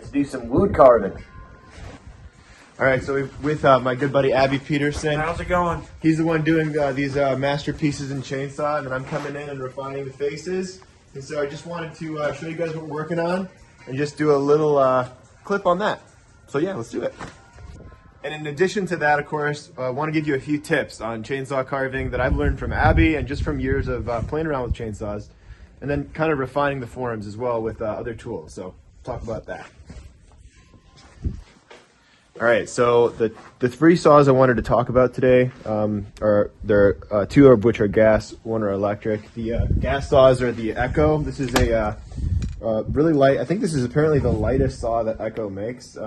to do some wood carving. All right, so with my good buddy Abby Peterson. How's it going? He's the one doing these masterpieces in chainsaw, and then I'm coming in and refining the faces. And so I just wanted to show you guys what we're working on and just do a little clip on that. So yeah, let's do it. And in addition to that, of course, I want to give you a few tips on chainsaw carving that I've learned from Abby and just from years of playing around with chainsaws, and then kind of refining the forms as well with other tools. So talk about that. All right, so the three saws I wanted to talk about today are two of which are gas, one are electric. The gas saws are the Echo. This is a really light. I think this is apparently the lightest saw that Echo makes.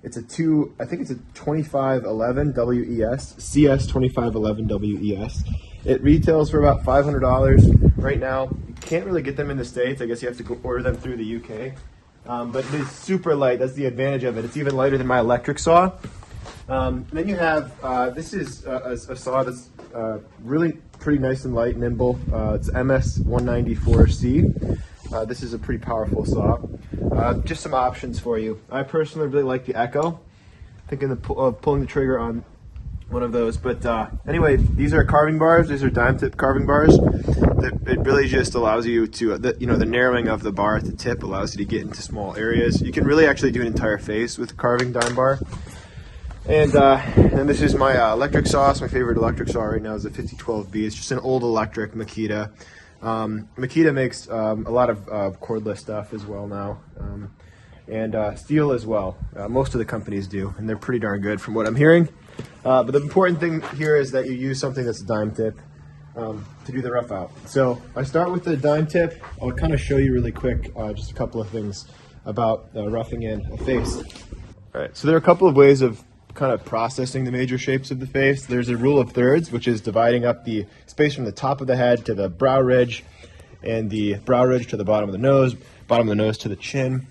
It's I think it's a 2511 WES, CS 2511 WES. It retails for about $500 right now. You can't really get them in the States. I guess you have to go order them through the UK. But it is super light. That's the advantage of it. It's even lighter than my electric saw. Then you have, this is a saw that's really pretty nice and light, nimble. It's MS194C. This is a pretty powerful saw. Just some options for you. I personally really like the Echo. Thinking of pulling the trigger on one of those. But anyway, these are carving bars. These are dime tip carving bars. It really just allows you to, the narrowing of the bar at the tip allows you to get into small areas. You can really actually do an entire face with a carving dime bar. And this is my electric saw. My favorite electric saw right now is the 5012B. It's just an old electric Makita. Makita makes a lot of cordless stuff as well now, and steel as well. Most of the companies do, and they're pretty darn good from what I'm hearing. But the important thing here is that you use something that's a dime tip to do the rough out. So I start with the dime tip. I'll kind of show you really quick just a couple of things about roughing in a face. All right, so there are a couple of ways of kind of processing the major shapes of the face. There's a rule of thirds, which is dividing up the space from the top of the head to the brow ridge, and the brow ridge to the bottom of the nose to the chin,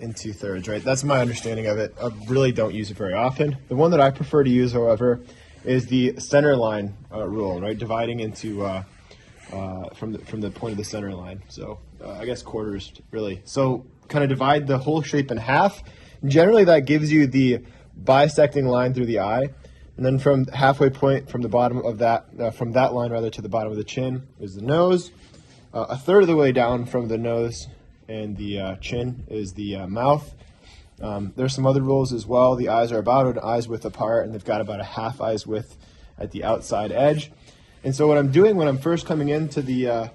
into thirds, right? That's my understanding of it. I really don't use it very often. The one that I prefer to use, however, is the center line rule, right? Dividing into from the point of the center line. So I guess quarters, really. So kind of divide the whole shape in half. Generally, that gives you the bisecting line through the eye, and then from halfway point from the bottom of that, from that line rather to the bottom of the chin is the nose. A third of the way down from the nose and the chin is the mouth. There's some other rules as well. The eyes are about an eye's width apart, and they've got about a half eye's width at the outside edge. And so what I'm doing when I'm first coming into the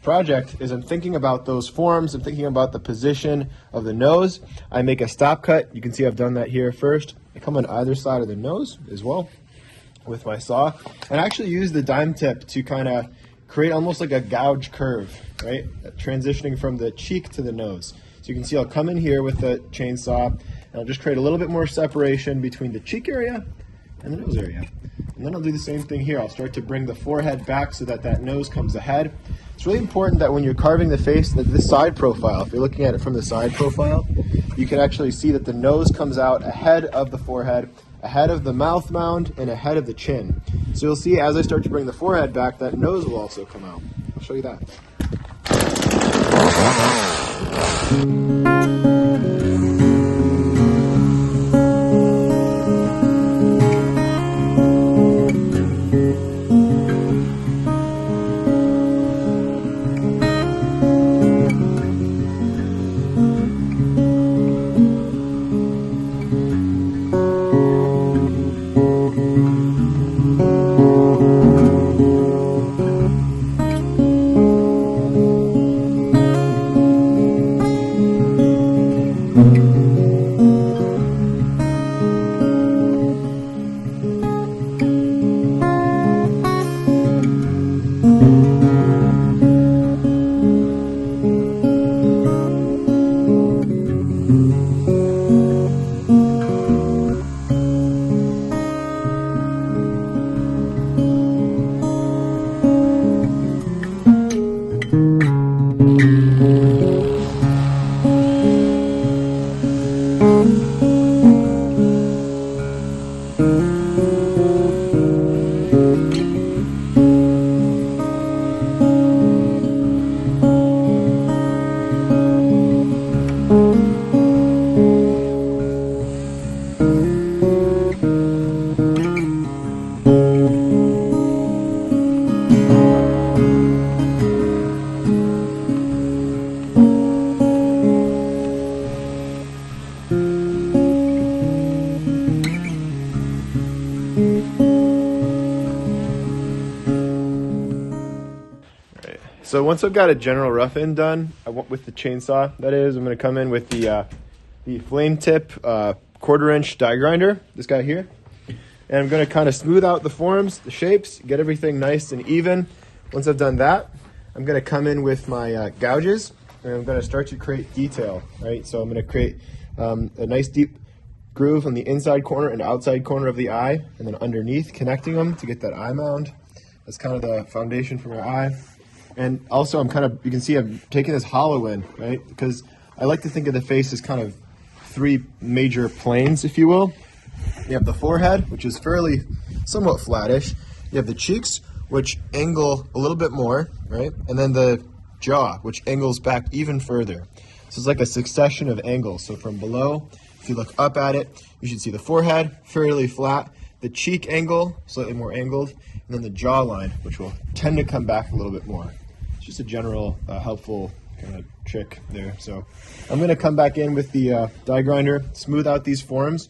project is I'm thinking about those forms. I'm thinking about the position of the nose. I make a stop cut. You can see I've done that here first. I come on either side of the nose as well with my saw, and I actually use the dime tip to kind of create almost like a gouge curve, right? Transitioning from the cheek to the nose. So you can see I'll come in here with the chainsaw, and I'll just create a little bit more separation between the cheek area and the nose area. And then I'll do the same thing here. I'll start to bring the forehead back so that that nose comes ahead. It's really important that when you're carving the face, that this side profile, if you're looking at it from the side profile, you can actually see that the nose comes out ahead of the forehead, ahead of the mouth mound, and ahead of the chin. So you'll see as I start to bring the forehead back, that nose will also come out. I'll show you that. So once I've got a general rough in done, with the chainsaw, that is, I'm going to come in with the flame tip 1/4 inch die grinder, this guy here. And I'm going to kind of smooth out the forms, the shapes, get everything nice and even. Once I've done that, I'm going to come in with my gouges, and I'm going to start to create detail, right? So I'm going to create a nice deep groove on the inside corner and outside corner of the eye, and then underneath, connecting them to get that eye mound. That's kind of the foundation for my eye. And also you can see I'm taking this hollow in, right? Because I like to think of the face as kind of 3 major planes, if you will. You have the forehead, which is somewhat flattish. You have the cheeks, which angle a little bit more, right? And then the jaw, which angles back even further. So it's like a succession of angles. So from below, if you look up at it, you should see the forehead, fairly flat, the cheek angle, slightly more angled, and then the jawline, which will tend to come back a little bit more. It's just a general helpful kind of trick there. So I'm going to come back in with the die grinder, smooth out these forms,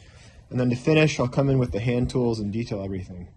and then to finish, I'll come in with the hand tools and detail everything.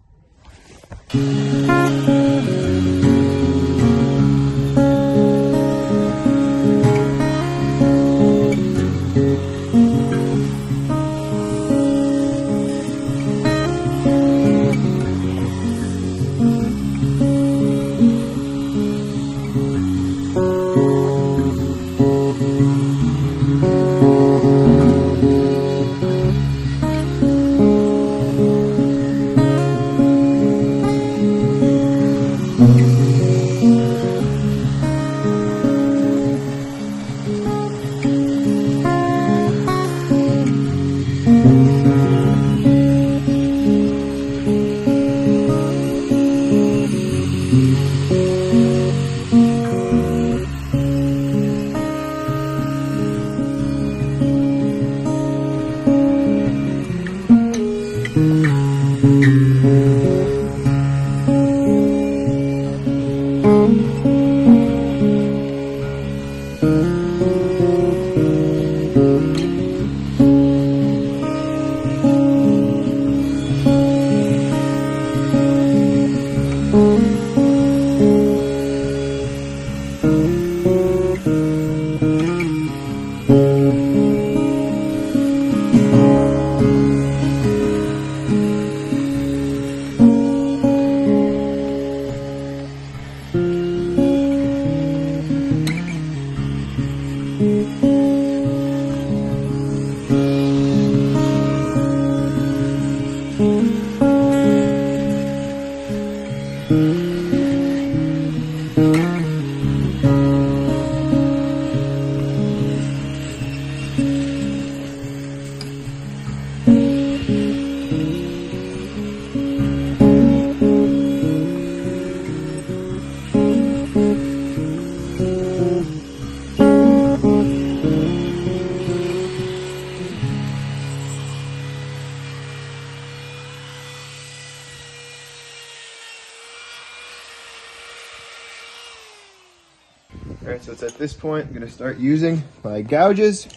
Alright, so it's at this point I'm going to start using my gouges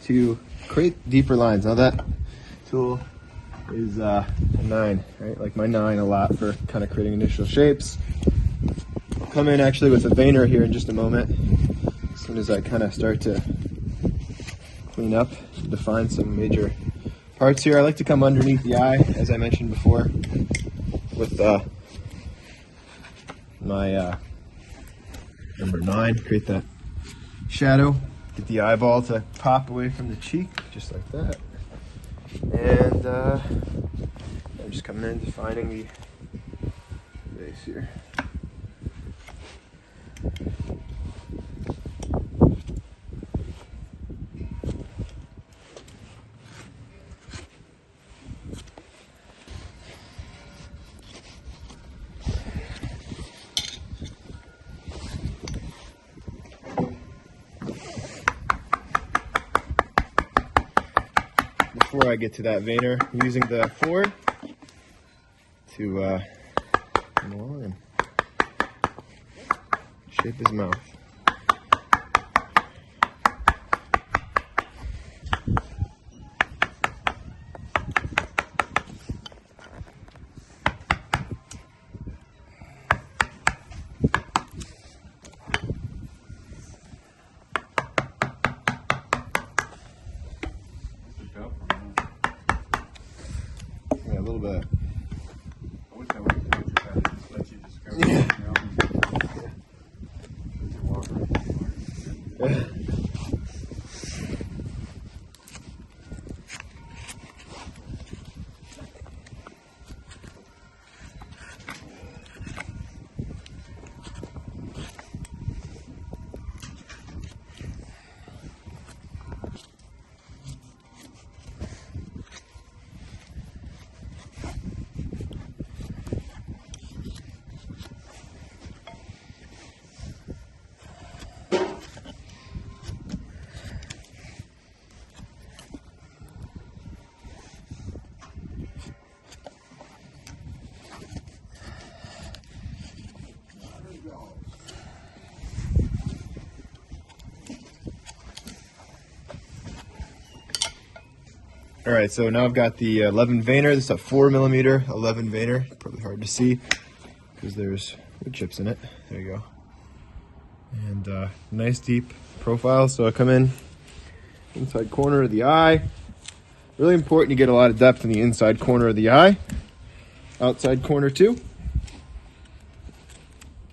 to create deeper lines. Now that tool is a 9, right? Like my 9 a lot for kind of creating initial shapes. I'll come in actually with a veiner here in just a moment, as soon as I kind of start to clean up and define some major parts here. I like to come underneath the eye, as I mentioned before, with my number 9, create that shadow, get the eyeball to pop away from the cheek, just like that. And I'm just coming in, defining the base here. Before I get to that veiner, I'm using the 4 to come along and shape his mouth. All right, so now I've got the 11 veiner. This is a 4mm 11 veiner. Probably hard to see because there's wood chips in it. There you go. And nice deep profile. So I come in inside corner of the eye. Really important you get a lot of depth in the inside corner of the eye. Outside corner too.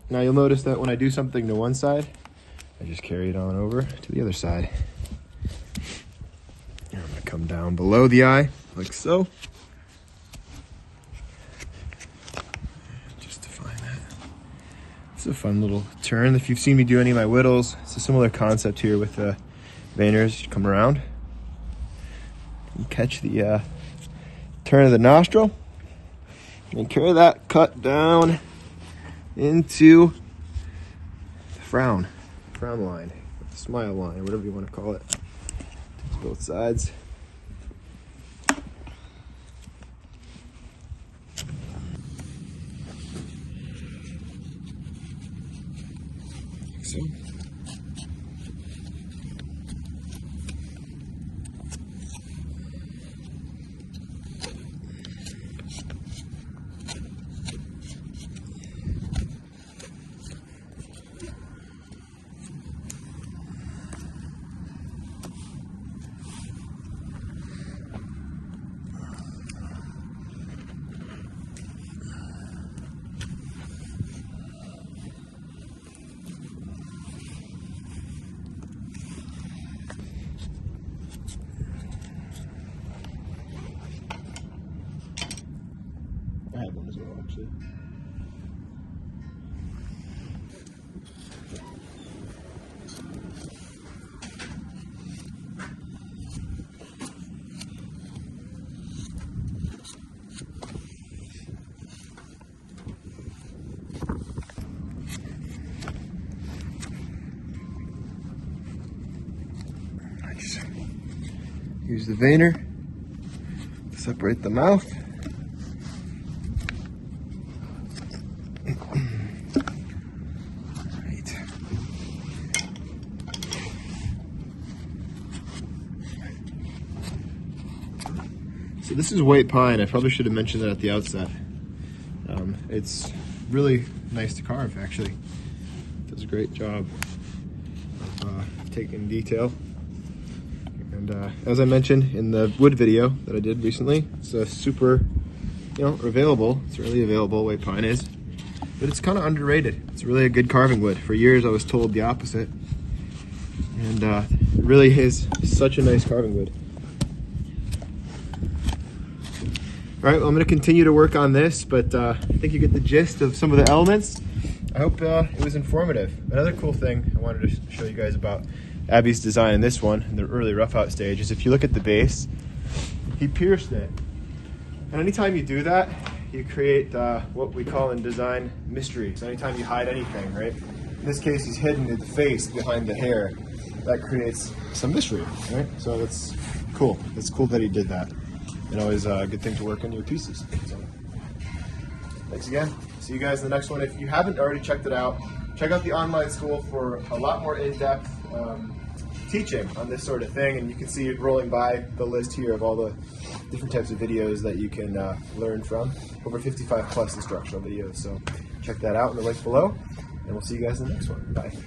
Now you'll notice that when I do something to one side, I just carry it on over to the other side. I'm gonna come down below the eye, like so. Just define that. It's a fun little turn. If you've seen me do any of my whittles, it's a similar concept here with the veiners. You come around and catch the turn of the nostril and carry that cut down into the frown line, smile line, whatever you want to call it. It's both sides. Like so. I had one as well, actually. Nice. Use the veiner to separate the mouth. So this is white pine. I probably should have mentioned that at the outset. It's really nice to carve, actually. It does a great job of taking detail. And as I mentioned in the wood video that I did recently, it's a super, available. It's really available, white pine is. But it's kind of underrated. It's really a good carving wood. For years I was told the opposite. And it really is such a nice carving wood. All right, well, I'm going to continue to work on this, but I think you get the gist of some of the elements. I hope it was informative. Another cool thing I wanted to show you guys about Abby's design in this one, in the early rough out stage, is if you look at the base, he pierced it. And anytime you do that, you create what we call in design mystery. So anytime you hide anything, right? In this case, he's hidden the face behind the hair. That creates some mystery, right? So that's cool. It's cool that he did that. And always a good thing to work on your pieces. So, thanks again. See you guys in the next one. If you haven't already checked it out, check out the online school for a lot more in-depth teaching on this sort of thing. And you can see it rolling by the list here of all the different types of videos that you can learn from. Over 55 plus instructional videos. So check that out in the link below. And we'll see you guys in the next one. Bye.